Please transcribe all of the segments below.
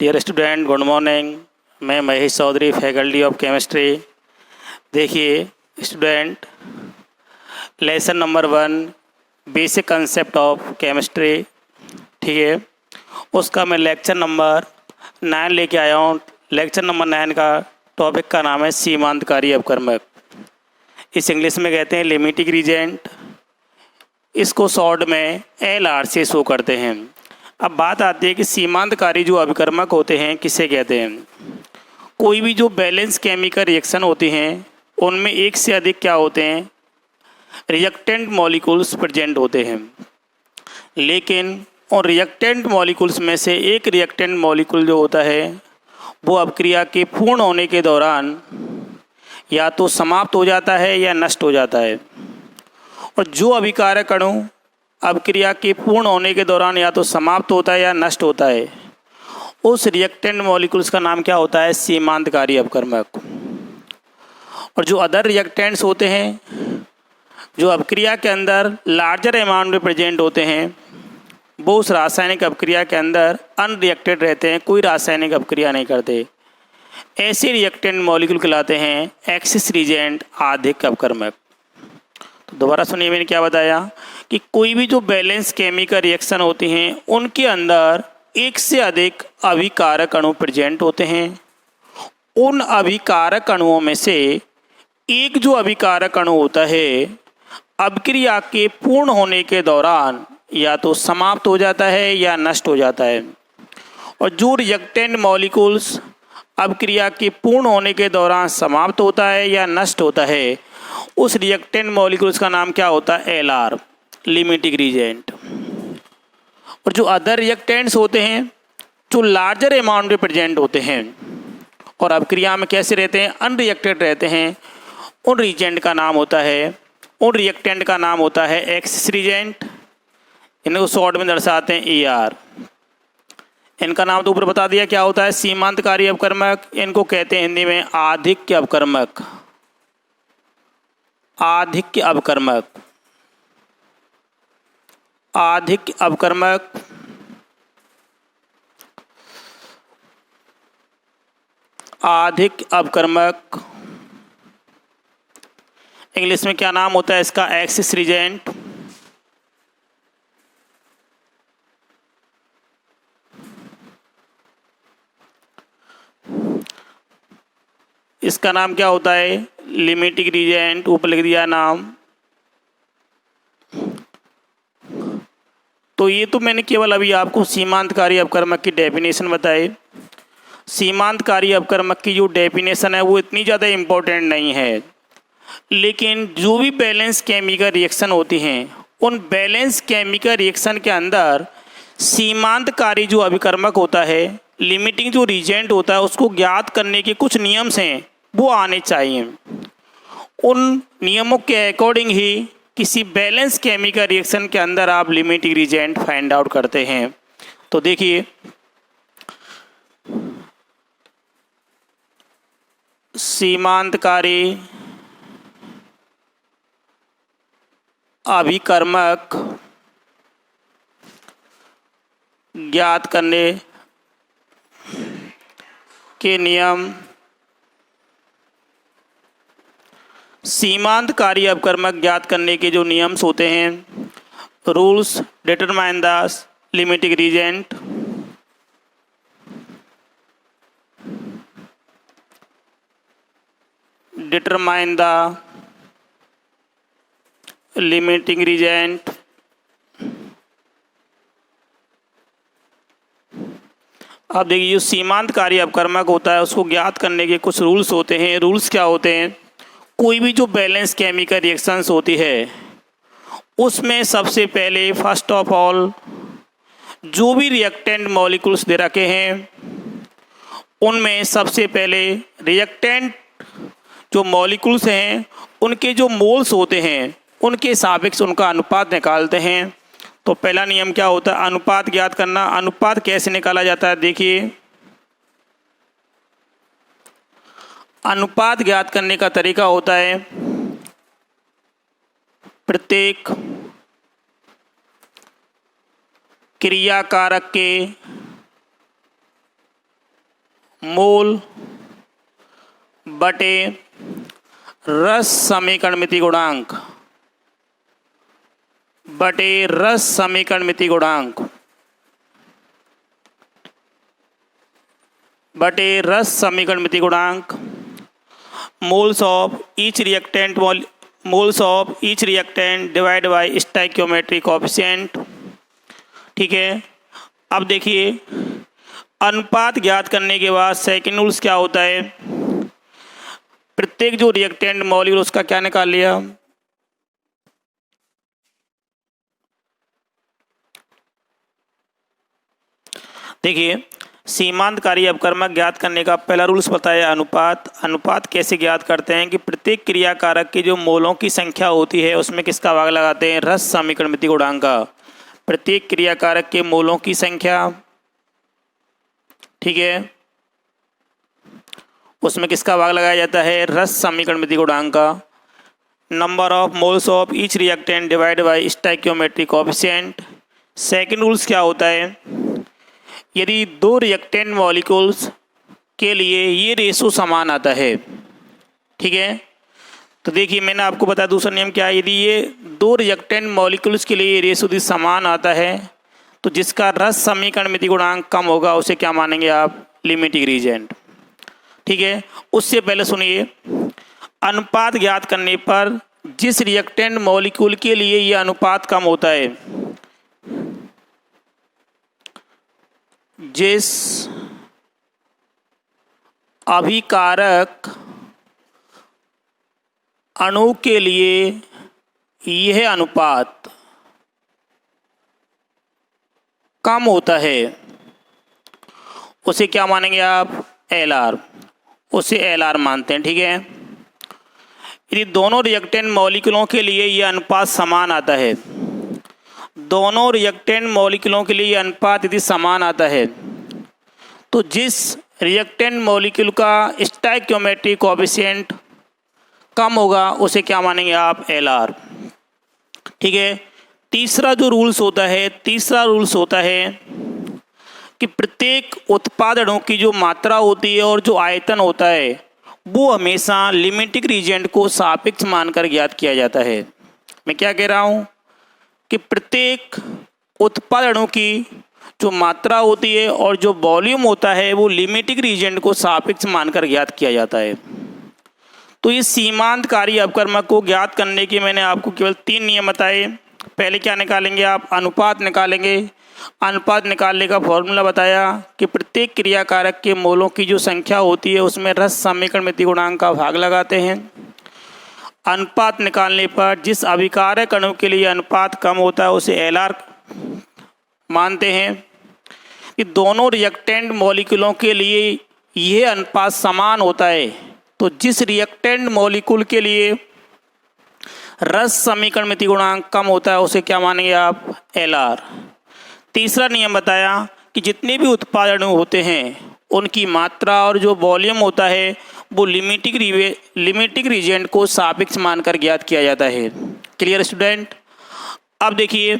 Dear student, good morning. मैं Mahesh Chaudhary, faculty of chemistry. देखिए student, lesson number 1, basic concept of chemistry, ठीक है, उसका मैं लेक्चर नंबर 9 लेके आया हूँ। लेक्चर नंबर 9 का टॉपिक का नाम है सीमांतकारी अपकर्मक। इस इंग्लिश में कहते हैं लिमिटिंग रीजेंट। इसको शॉर्ट में LR से शो करते हैं। अब बात आती है कि सीमांतकारी जो अभिकर्मक होते हैं किसे कहते हैं। कोई भी जो बैलेंस केमिकल रिएक्शन होती हैं उनमें एक से अधिक क्या होते हैं, रिएक्टेंट मॉलिक्यूल्स प्रेजेंट होते हैं। लेकिन उन रिएक्टेंट मॉलिक्यूल्स में से एक रिएक्टेंट मॉलिक्यूल जो होता है वो अभिक्रिया के पूर्ण होने के दौरान या तो समाप्त हो जाता है या नष्ट हो जाता है। और जो अभिकारक अणु अभिक्रिया के पूर्ण होने के दौरान या तो समाप्त होता है या नष्ट होता है, उस रिएक्टेंट मॉलिक्यूल्स का नाम क्या होता है, सीमांतकारी अपकर्मक। और जो अदर रिएक्टेंट्स होते हैं जो अभिक्रिया के अंदर लार्जर अमाउंट में प्रेजेंट होते हैं, वो उस रासायनिक अभिक्रिया के अंदर अनरिएक्टेड रहते हैं, कोई रासायनिक अभिक्रिया नहीं करते। ऐसे रिएक्टेंट मॉलिक्यूल कहलाते हैं एक्सिस रीजेंट, अधिक अपकर्मक। तो दोबारा सुनिए, मैंने क्या बताया कि कोई भी जो बैलेंस केमिकल रिएक्शन होती हैं उनके अंदर एक से अधिक अभिकारक अणु प्रेजेंट होते हैं। उन अभिकारक अणुओं में से एक जो अभिकारक अणु होता है अभिक्रिया के पूर्ण होने के दौरान या तो समाप्त हो जाता है या नष्ट हो जाता है। और जो रिएक्टेंट मॉलिक्यूल्स अभिक्रिया के पूर्ण होने के दौरान समाप्त होता है या नष्ट होता है, उस रिएक्टेंट मॉलिक्यूल्स का नाम क्या होता है, LR, लिमिटिंग रीजेंट। और जो अदर रिएक्टेंट्स होते हैं जो लार्जर अमाउंट में प्रेजेंट होते हैं और अभिक्रिया में कैसे रहते हैं, अनरिएक्टेड रहते हैं, उन रिएजेंट का नाम होता है, उन रिएक्टेंट का नाम होता है एक्सिस रीजेंट। इनको शॉर्ट में दर्शाते हैं ER। इनका नाम तो ऊपर बता दिया क्या होता है, सीमांतकारी अपकर्मक। इनको कहते हैं हिंदी में आधिक्य अपकर्मक, आधिक्य अपकर्मक, आधिक्य अपकर्मक। आधिक्य अपकर्मक इंग्लिश में क्या नाम होता है इसका, एक्सिस रीजेंट। इसका नाम क्या होता है, लिमिटिंग रीजेंट, ऊपर लिख दिया नाम। तो ये तो मैंने केवल अभी आपको सीमांतकारी अपकर्मक की डेफिनेशन बताई। सीमांतकारी अपकर्मक की जो डेफिनेशन है वो इतनी ज़्यादा इम्पोर्टेंट नहीं है, लेकिन जो भी बैलेंस केमिकल रिएक्शन होती हैं उन बैलेंस केमिकल रिएक्शन के अंदर सीमांतकारी जो अभिकर्मक होता है, लिमिटिंग जो रीजेंट होता है, उसको ज्ञात करने के कुछ नियम्स हैं वो आने चाहिए। उन नियमों के अकॉर्डिंग ही किसी बैलेंस केमिकल रिएक्शन के अंदर आप लिमिटिंग रीजेंट फाइंड आउट करते हैं। तो देखिए, सीमांतकारी अभिकर्मक ज्ञात करने के नियम, सीमांतकारी अपकर्मक ज्ञात करने के जो नियम्स होते हैं, rules determine the limiting reagent. Determine the limiting reagent. अब देखिए, जो सीमांतकारी अपकर्मक होता है उसको ज्ञात करने के कुछ रूल्स होते हैं। रूल्स क्या होते हैं, कोई भी जो बैलेंस केमिकल रिएक्शंस होती है उसमें सबसे पहले फर्स्ट ऑफ ऑल जो भी रिएक्टेंट मॉलिक्यूल्स दे रखे हैं उनमें सबसे पहले रिएक्टेंट जो मॉलिक्यूल्स हैं उनके जो मोल्स होते हैं उनके सापेक्ष उनका अनुपात निकालते हैं। तो पहला नियम क्या होता है, अनुपात ज्ञात करना। अनुपात कैसे निकाला जाता है, देखिए, अनुपात ज्ञात करने का तरीका होता है प्रत्येक क्रियाकारक के मोल बटे रस समीकरण मिति गुणांक बटे रस समीकरण मिति गुणांक बटे रस समीकरण मिति गुणांक moles of each reactant divide by stoichiometric coefficient. ठीक है, अब देखिए अनुपात ज्ञात करने के बाद सेकंड रूल्स क्या होता है, प्रत्येक जो रिएक्टेंट मॉलिक्यूल उसका क्या निकाल लिया, देखिए सीमांतकारी अपकर्मक ज्ञात करने का पहला रूल्स बताया अनुपात। अनुपात कैसे ज्ञात करते हैं कि प्रत्येक क्रियाकारक की जो मोलों की संख्या होती है उसमें किसका भाग लगाते हैं, रस समीकरण मिति गुणांक का। प्रत्येक क्रियाकारक के मोलों की संख्या, ठीक है, उसमें किसका भाग लगाया जाता है, रस समीकरण मिति गुणांक का। Number of moles of each reactant divide by stoichiometric coefficient. Second rules क्या होता है, यदि दो रिएक्टेंट मॉलिक्यूल्स के लिए ये रेशो समान आता है, ठीक है, तो देखिए मैंने आपको बताया दूसरा नियम क्या है, यदि ये दो रिएक्टेंट मॉलिक्यूल्स के लिए रेशो यदि समान आता है तो जिसका रस समीकरण मिति गुणांक कम होगा उसे क्या मानेंगे आप, लिमिटिंग रीजेंट। ठीक है, उससे पहले सुनिए, अनुपात ज्ञात करने पर जिस रिएक्टेंट मॉलिक्यूल के लिए ये अनुपात कम होता है, जिस अभिकारक अणु के लिए यह अनुपात कम होता है उसे क्या मानेंगे आप, एल आर, उसे एल आर मानते हैं। ठीक है, यदि दोनों रिएक्टेंट मॉलिक्यूलों के लिए यह अनुपात समान आता है, दोनों रिएक्टेंट मॉलिक्यूलों के लिए यह अनुपात यदि समान आता है तो जिस रिएक्टेंट मॉलिक्यूल का स्टोइकियोमेट्रिक कोएफिशिएंट कम होगा उसे क्या मानेंगे आप, एल आर। ठीक है, तीसरा रूल्स होता है कि प्रत्येक उत्पाद अणु की जो मात्रा होती है और जो आयतन होता है वो हमेशा लिमिटिंग रीजेंट को सापेक्ष मानकर ज्ञात किया जाता है। मैं क्या कह रहा हूँ कि प्रत्येक उत्पाद अणु की जो मात्रा होती है और जो वॉल्यूम होता है वो लिमिटिंग रीजेंट को सापेक्ष मानकर ज्ञात किया जाता है। तो इस सीमांतकारी अपकर्मक को ज्ञात करने के मैंने आपको केवल 3 नियम बताए। पहले क्या निकालेंगे आप, अनुपात निकालेंगे। अनुपात निकालने का फॉर्मूला बताया कि प्रत्येक क्रियाकारक के मोलों की जो संख्या होती है उसमें रस समीकरण मिति गुणांक का भाग लगाते हैं। अनुपात निकालने पर जिस अभिकारक अणु के लिए अनुपात कम होता है उसे एल आर मानते हैं। कि दोनों रिएक्टेंट मॉलिक्यूलों के लिए यह अनुपात समान होता है तो जिस रिएक्टेंट मॉलिक्यूल के लिए रस समीकरण मिति गुणांक कम होता है उसे क्या मानेंगे आप, एल आर। तीसरा नियम बताया कि जितने भी उत्पाद अणु होते हैं उनकी मात्रा और जो वॉल्यूम होता है वो लिमिटिंग रीजेंट को सापेक्ष मानकर ज्ञात किया जाता है। Clear student. अब देखिए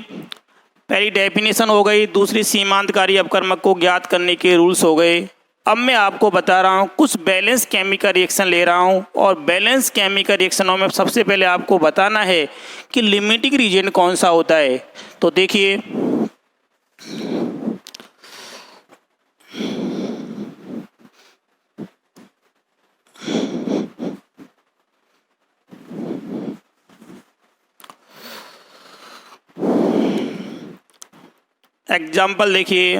पहली डेफिनेशन हो गई, दूसरी सीमांतकारी अपकर्मक को ज्ञात करने के रूल्स हो गए। अब मैं आपको बता रहा हूँ कुछ बैलेंस केमिकल रिएक्शन ले रहा हूँ और बैलेंस केमिकल रिएक्शनों में सबसे पहले आपको बताना है कि लिमिटिंग रीजेंट कौन सा होता है। तो देखिए एग्जाम्पल देखिए,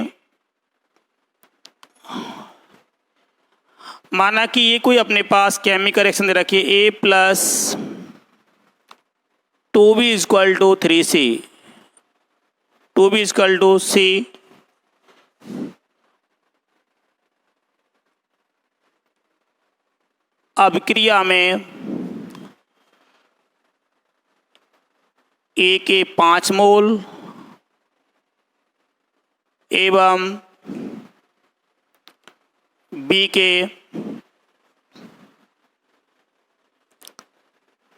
माना कि ये कोई अपने पास केमिकल रिएक्शन दे रखी है A plus 2B equal to 3C, 2B equal to C, अभिक्रिया में A के 5 मोल एवं B के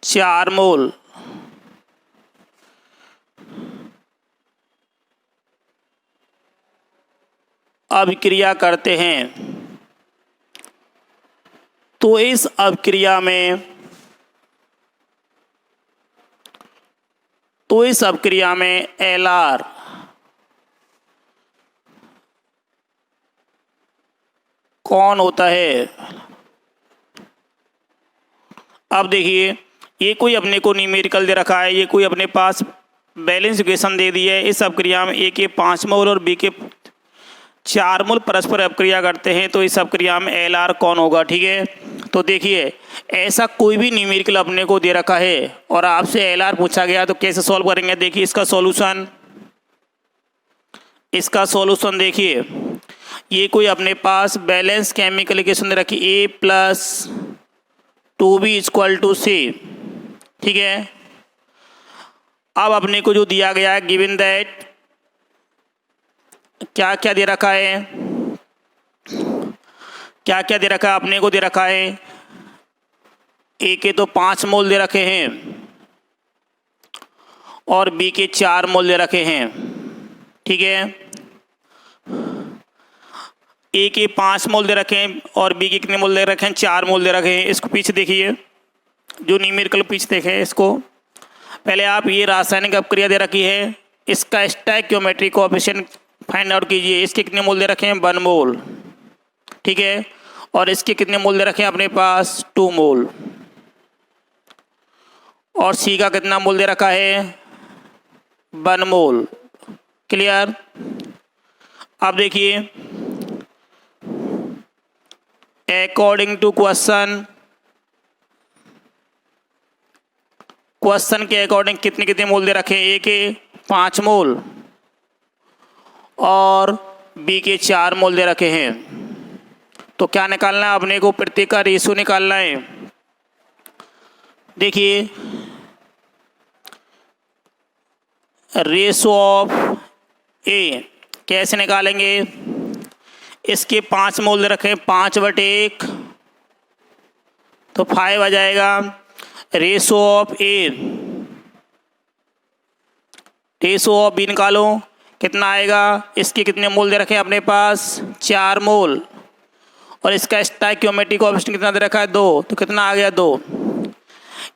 4 मोल अभिक्रिया करते हैं। तो इस अपक्रिया में LR कौन होता है। अब देखिए, ये कोई अपने को न्यूमेरिकल दे रखा है, ये कोई अपने पास बैलेंस इक्वेशन दे दी है। इस अपक्रिया में ए के 5 मोल और बी के 4 मोल परस्पर अपक्रिया करते हैं, तो इस अपक्रिया में LR कौन होगा। ठीक है, तो देखिए ऐसा कोई भी न्यूमेरिकल अपने को दे रखा है और आपसे LR पूछा गया तो कैसे सॉल्व करेंगे। देखिए इसका सॉल्यूशन देखिए, ये कोई अपने पास बैलेंस केमिकल इक्वेशन दे रखी A+2B = C। ठीक है, अब अपने को जो दिया गया है गिवन दैट क्या क्या दे रखा है, अपने को दे रखा है ए के तो 5 मोल दे रखे हैं और बी के 4 मोल दे रखे हैं। ठीक है, ए के 5 मोल दे रखे हैं और बी के कितने मोल दे रखे हैं, 4 मोल दे रखे हैं। इसको पीछे देखिए, जो न्यूमेरिकल पीछे देखें इसको, पहले आप ये रासायनिक अपक्रिया दे रखी है, इसका स्टोइकियोमेट्रिक कोएफिशिएंट फाइंड आउट कीजिए। इसके कितने मोल दे रखे हैं, 1 मोल। ठीक है, और इसके कितने मोल दे रखे हैं अपने पास, 2 मोल। और सी का कितना मोल दे रखा है, 1 मोल। क्लियर। अब देखिए, अकॉर्डिंग टू क्वेश्चन के अकॉर्डिंग कितने कितने मोल दे रखे हैं, ए के 5 मोल और बी के 4 मोल दे रखे हैं। तो क्या निकालना है अपने को, प्रत्येक का रेशियो निकालना है। देखिए, रेशियो ऑफ ए कैसे निकालेंगे, इसके 5 मोल दे रखे हैं, 5/1 तो 5 आ जाएगा। रेशियो ऑफ बी निकालो, कितना आएगा, इसके कितने मोल दे रखे हैं अपने पास, 4 मोल और इसका स्टोइकियोमेट्रिक कोएफिशिएंट कितना दे रखा है, 2, तो कितना आ गया, 2।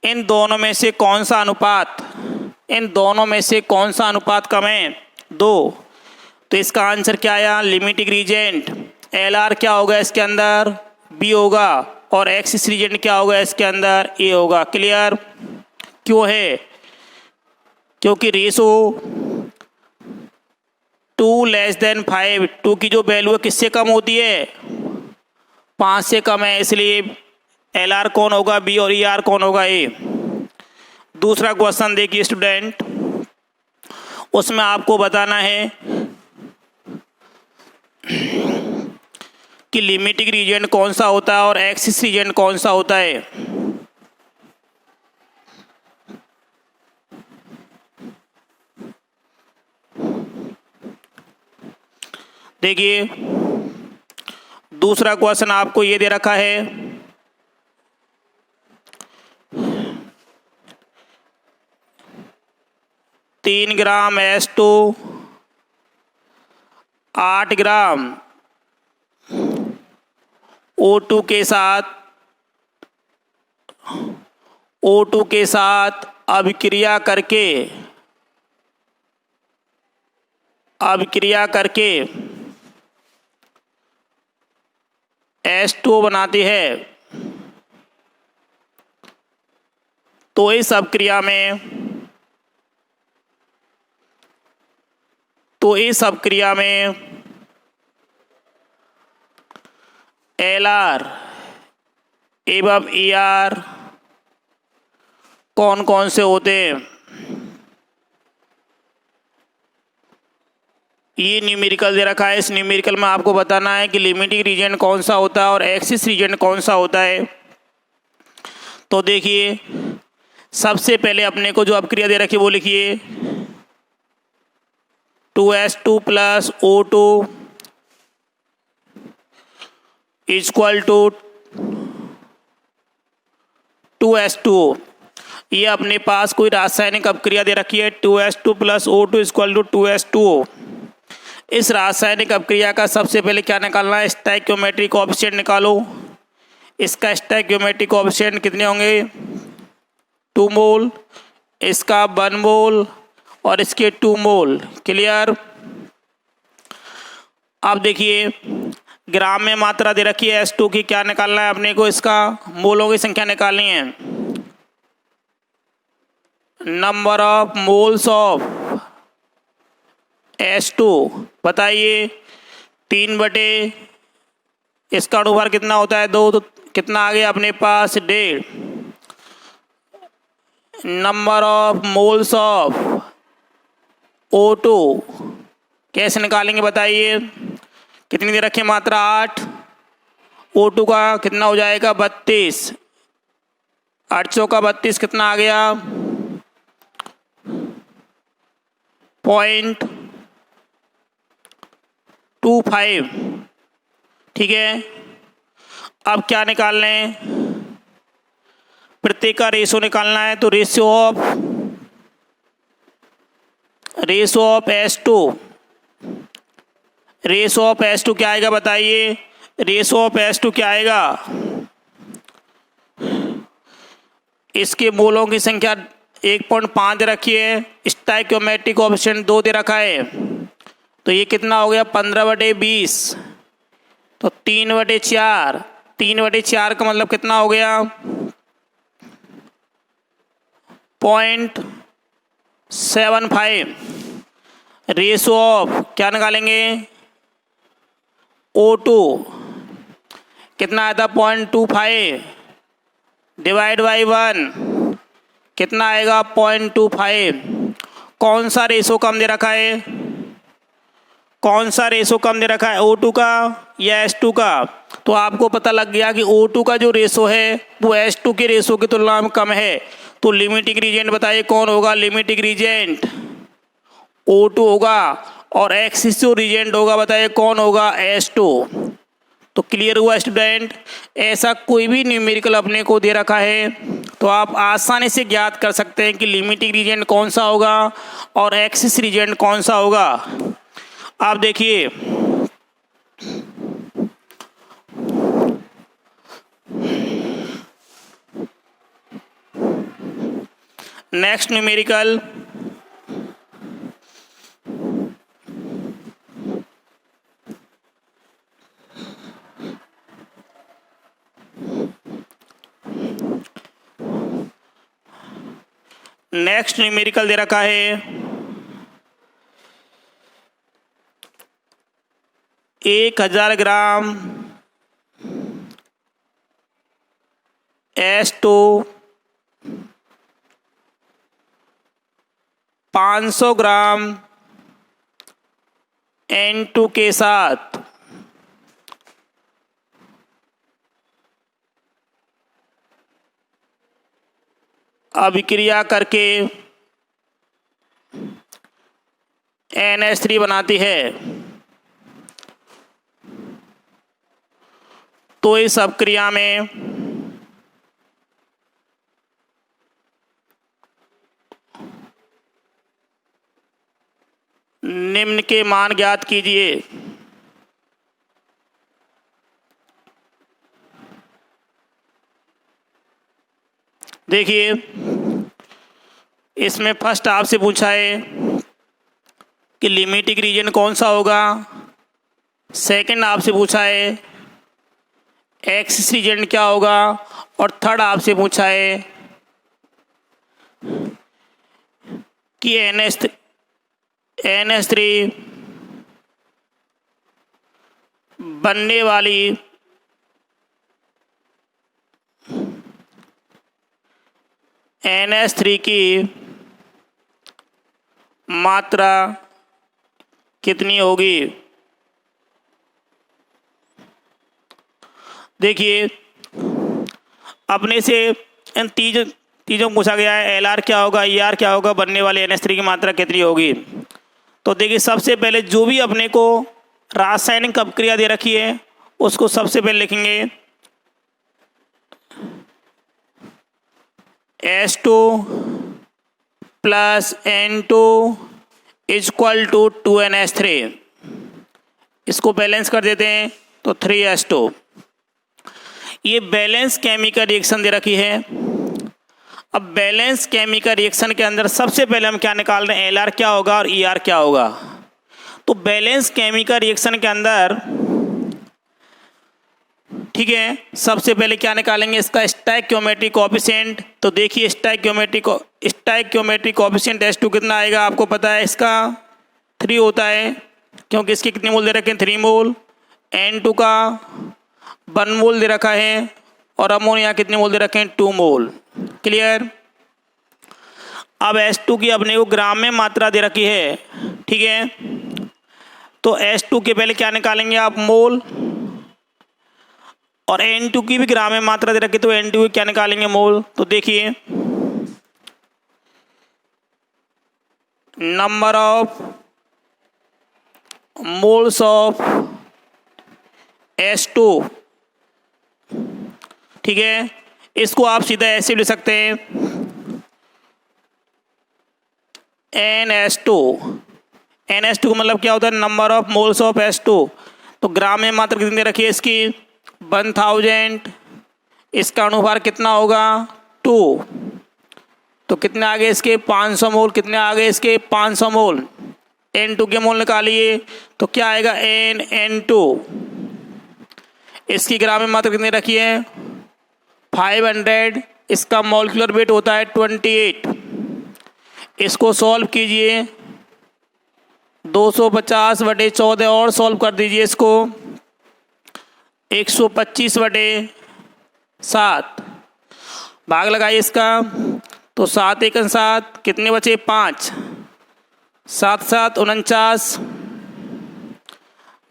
इन दोनों में से कौन सा अनुपात कम है, 2। तो इसका आंसर क्या आया, लिमिटिंग रीजेंट LR क्या होगा इसके अंदर, B होगा और एक्सिस रीजेंट क्या होगा इसके अंदर, A होगा। क्लियर। क्यों है, क्योंकि रेशो 2<5, 2 की जो वैल्यू है किससे कम होती है, 5 से कम है, इसलिए LR कौन होगा, B और ER कौन होगा, A। दूसरा क्वेश्चन देखिए स्टूडेंट, उसमें आपको बताना है कि लिमिटिंग रीजन कौन सा होता है और एक्सिस रीजन कौन सा होता है। देखिए, दूसरा क्वेश्चन आपको ये दे रखा है, 3 ग्राम H2 8 ग्राम O2 के साथ अभिक्रिया करके H2 बनाती है। तो इस अभिक्रिया में LR एवं ER कौन कौन से होते हैं। ये न्यूमेरिकल दे रखा है, इस न्यूमेरिकल में आपको बताना है कि लिमिटिंग रीजन कौन सा होता है और एक्सिस रीजन कौन सा होता है। तो देखिए, सबसे पहले अपने को जो अभिक्रिया दे रखी है वो लिखिए, 2H2 + O2 = 2H2O। ये अपने पास कोई रासायनिक अभिक्रिया दे रखी है, 2H2 + O2 = 2H2O। इस रासायनिक अभिक्रिया का सबसे पहले क्या निकालना है, स्टोइकियोमेट्रिक कोएफिशिएंट निकालो। इसका स्टोइकियोमेट्रिक कोएफिशिएंट कितने होंगे 2 मोल, इसका 1 मोल और इसके 2 मोल। क्लियर। अब देखिए ग्राम में मात्रा दे रखी है H2 की, क्या निकालना है अपने को, इसका मोलों की संख्या निकालनी है। Number of moles of H2 बताइए 3 बटे इसका अनुभार कितना होता है 2, तो कितना आ गया अपने पास 1.5। Number of moles of O2 कैसे निकालेंगे बताइए, कितनी दे रखी मात्रा 8, O2 का कितना हो जाएगा 32, 800 का 32 कितना आ गया 0.25। ठीक है। अब क्या निकालना है, प्रत्येक का रेशो निकालना है, तो रेशियो ऑफ S2 क्या आएगा बताइए, रेशियो ऑफ S2 क्या आएगा, इसके मोलों की संख्या 1.5 दे रखी है, स्टोइकियोमेट्रिक कोएफिशिएंट 2 दे रखा है, तो ये कितना हो गया 15/20, तो 3/4, 3/4 का मतलब कितना हो गया 0.75। रेशो ऑफ क्या निकालेंगे O2 कितना आया था 0.25 डिवाइड बाई 1 कितना आएगा 0.25। कौन सा रेशो कम दे रखा है, कौन सा रेशो कम दे रखा है O2 का या H2 का, तो आपको पता लग गया कि O2 का जो रेशो है वो H2 के रेशो की तुलना में कम है, तो लिमिटिंग रीजेंट बताइए कौन होगा, लिमिटिंग रीजेंट O2 होगा, और एक्सिस्टिव रीजेंट होगा बताइए कौन होगा H2। तो क्लियर हुआ स्टूडेंट। ऐसा कोई भी न्यूमेरिकल अपने को दे रखा है तो आप आसानी से ज्ञात कर सकते हैं कि लिमिटिंग रीजेंट कौन सा होगा और एक्सिस रीजेंट कौन सा होगा। आप देखिए नेक्स्ट न्यूमेरिकल दे रखा है 1000 ग्राम S2 500 ग्राम N2 के साथ अभिक्रिया करके NH3 बनाती है। तो इस अभिक्रिया में निम्न के मान ज्ञात कीजिए। देखिए इसमें फर्स्ट आपसे पूछा है कि लिमिटिंग रीजन कौन सा होगा, सेकंड आपसे पूछा है एक्सिस रीजन क्या होगा, और थर्ड आपसे पूछा है कि NH3 बनने वाली NH3 की मात्रा कितनी होगी। देखिए अपने से इन तीनों पूछा गया है, LR क्या होगा, ER क्या होगा, बनने वाले NH3 की मात्रा कितनी होगी। तो देखिए सबसे पहले जो भी अपने को रासायनिक अभिक्रिया दे रखी है उसको सबसे पहले लिखेंगे S2 plus N2 equal to 2NH3। इसको बैलेंस कर देते हैं तो 3S2। ये बैलेंस केमिकल रिएक्शन दे रखी है। अब बैलेंस केमिकल रिएक्शन के अंदर सबसे पहले हम क्या निकाल रहे हैं, एल आर क्या होगा और ई आर क्या होगा। तो बैलेंस केमिकल रिएक्शन के अंदर, ठीक है, सबसे पहले क्या निकालेंगे, इसका स्टोइकियोमेट्रिक कोएफिशिएंट। तो देखिए स्टोइकियोमेट्रिक कोएफिशिएंट H2 कितना आएगा, आपको पता है इसका 3 होता है, क्योंकि इसके कितने मोल दे रखे हैं, 3 मोल। N2 का 1 मोल दे रखा है और अमोनिया कितने मोल दे रखे हैं, 2 मोल। क्लियर। अब H2 की अपने को ग्राम में मात्रा दे रखी है, ठीक है। तो H2 के पहले क्या निकालेंगे आप, मोल, और N2 की भी ग्राम में मात्रा दे रखी, तो N2 की क्या निकालेंगे, मोल। तो देखिए number of moles of H2, ठीक है, इसको आप सीधा ऐसे लिख सकते हैं, NH2 का मतलब क्या होता है, number of moles of H2। तो ग्राम में मात्रा कितनी दे रखी है इसकी, 1000। इसका अनुभार कितना होगा, 2। तो कितने आ गए इसके, 500 मोल। कितने आ गए इसके, 500 मोल। N2 के मोल निकालिए, तो क्या आएगा, N2। इसकी ग्राम में मात्रा कितनी रखी है, 500। इसका मॉलिक्यूलर वेट होता है 28। इसको सॉल्व कीजिए, 250/14 और सॉल्व कर दीजिए इसको, 125/7 भाग लगाइए इसका। तो 7 × 7 कितने बचे, 5। 7 × 7 49,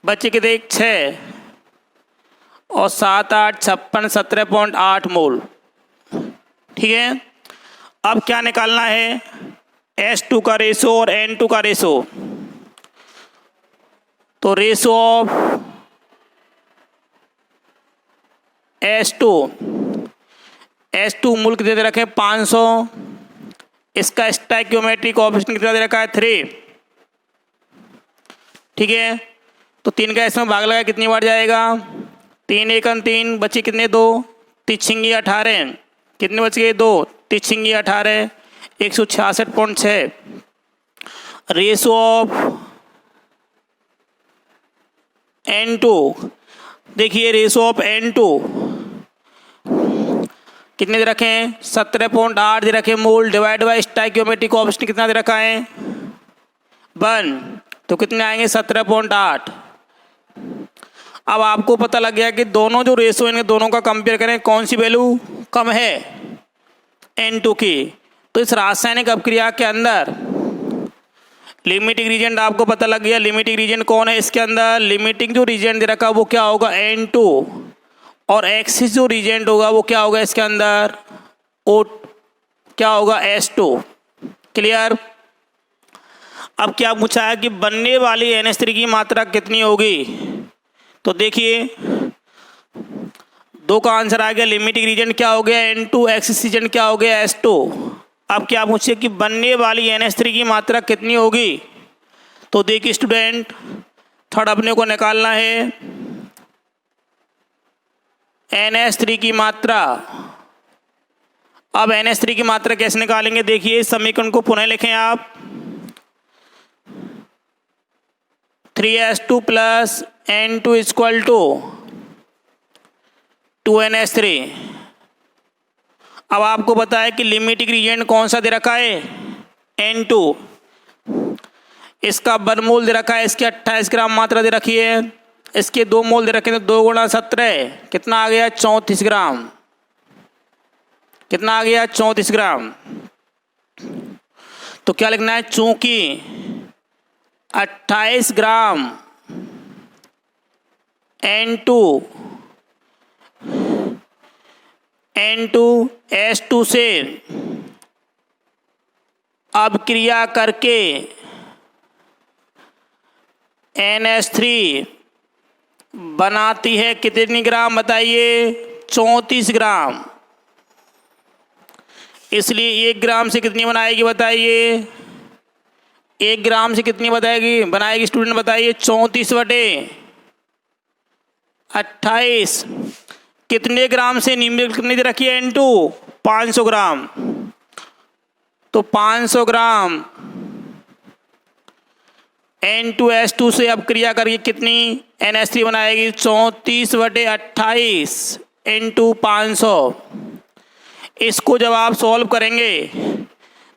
बचे कितने, 6, और 7 × 8 56, 17.8 मोल। ठीक है। अब क्या निकालना है, H2 का रेशो और N2 का रेशो। तो रेशो ऑफ H2 मूल कितने दे रखे, 500। इसका स्टोइकियोमेट्रिक कोएफिशिएंट कितना दे रखा है, 3। ठीक है। तो 3 का इसमें भाग लगा कितनी बार जाएगा, 3 × 3 बचे कितने, 2। 3 × 18 कितने बच गए, 2। 3 × 18 166.6। रेशो ऑफ N2, देखिए रेशो ऑफ N2 कितने दे रखे हैं, 17.8 दे रखे मोल, डिवाइड बाय स्टोइकियोमेट्रिक कोएफिशिएंट कितना दे रखा है, 1। तो कितने आएंगे, 17.8। अब आपको पता लग गया कि दोनों जो रेशो इनके दोनों का कंपेयर करें, कौन सी वैल्यू कम है, N2 की। तो इस रासायनिक अपक्रिया के अंदर लिमिटिंग रीजेंट आपको पता लग गया। लिमिटिंग रीजेंट कौन है इसके अंदर, लिमिटिंग जो रीजेंट दे रखा वो क्या होगा, N2, और एक्सिस जो रीजेंट होगा वो क्या होगा इसके अंदर, O क्या होगा, H2। क्लियर। अब क्या पूछा है कि बनने वाली NH3 की मात्रा कितनी होगी। तो देखिए 2 का आंसर आ गया, लिमिटिंग रीजेंट क्या हो गया, N2, एक्सिस रीजेंट क्या हो गया, H2। अब क्या पूछे कि बनने वाली NH3 की मात्रा कितनी होगी। तो देखिए स्टूडेंट, थर्ड अपने को निकालना है NH3 की मात्रा। अब NH3 की मात्रा कैसे निकालेंगे, देखिए इस समीकरण को पुनः लिखें आप, 3H2 + N2 = 2NH3। अब आपको पता है कि लिमिटिंग रीजेंट कौन सा दे रखा है, N2। इसका 1 मोल दे रखा है, इसकी 28 ग्राम मात्रा दे रखी है। इसके 2 मोल दे रखे हैं, तो 2 × 17 कितना आ गया, 34 ग्राम। कितना आ गया, 34 ग्राम। तो क्या लिखना है, चूंकि 28 ग्राम N2 H2 से अपक्रिया करके NH3 बनाती है कितनी ग्राम बताइए, 34 ग्राम। इसलिए 1 ग्राम से कितनी बनाएगी बताइए, 1 ग्राम से कितनी बनाएगी स्टूडेंट बताइए, 34/28। कितने ग्राम से न्यूमेरिकल कितनी दे रखी है N2 500 ग्राम, तो 500 ग्राम N2S2 से अब क्रिया करके कितनी NH3 बनाएगी 34/28 N2 500। इसको जब आप सॉल्व करेंगे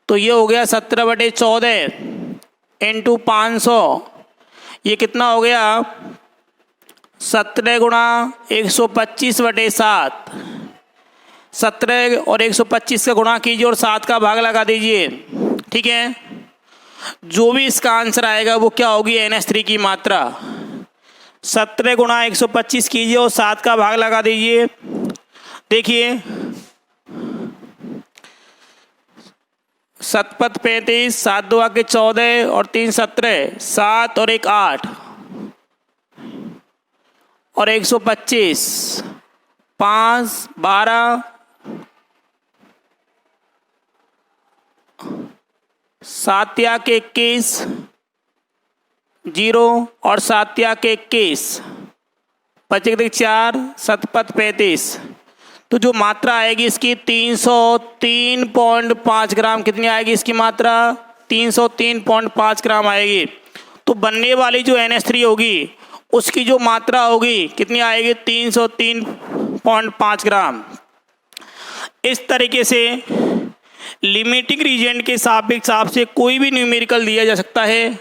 तो ये हो गया 17/14 N2 500। ये कितना हो गया 17 गुणा 125/7। 17 और 125 का गुणा कीजिए और 7 का भाग लगा दीजिए, ठीक है। जो भी इसका आंसर आएगा वो क्या होगी NH3 की मात्रा। 17 गुणा 125 कीजिए और 7 का भाग लगा दीजिए। देखिए 7 पत 35, 7 2 के 14 और 3 17, 7 और 1 8 और 125, 5 12, 7 के 21, 0 और 7 के 21, 25 4, 7 पत 35। तो जो मात्रा आएगी इसकी 303.5 ग्राम। कितनी आएगी इसकी मात्रा 303.5 ग्राम आएगी। तो बनने वाली जो NH3 होगी उसकी जो मात्रा होगी कितनी आएगी 303.5 ग्राम। इस तरीके से लिमिटिंग रीजेंट के सापेक्ष आपसे कोई भी न्यूमेरिकल दिया जा सकता है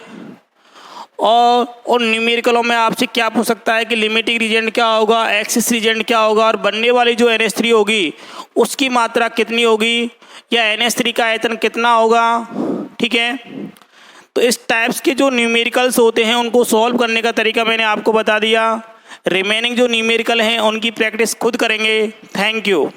और उन न्यूमेरिकलों में आपसे क्या पूछ सकता है कि लिमिटिंग रीजेंट क्या होगा, एक्सिस रीजेंट क्या होगा और बनने वाली जो NH3 होगी उसकी मात्रा कितनी होगी या NH3 का आयतन कितना होगा, ठीक है। तो इस टाइप्स के जो न्यूमेरिकल्स होते हैं उनको सॉल्व करने का तरीका मैंने आपको बता दिया। रिमेनिंग जो न्यूमेरिकल हैं उनकी प्रैक्टिस खुद करेंगे। Thank you.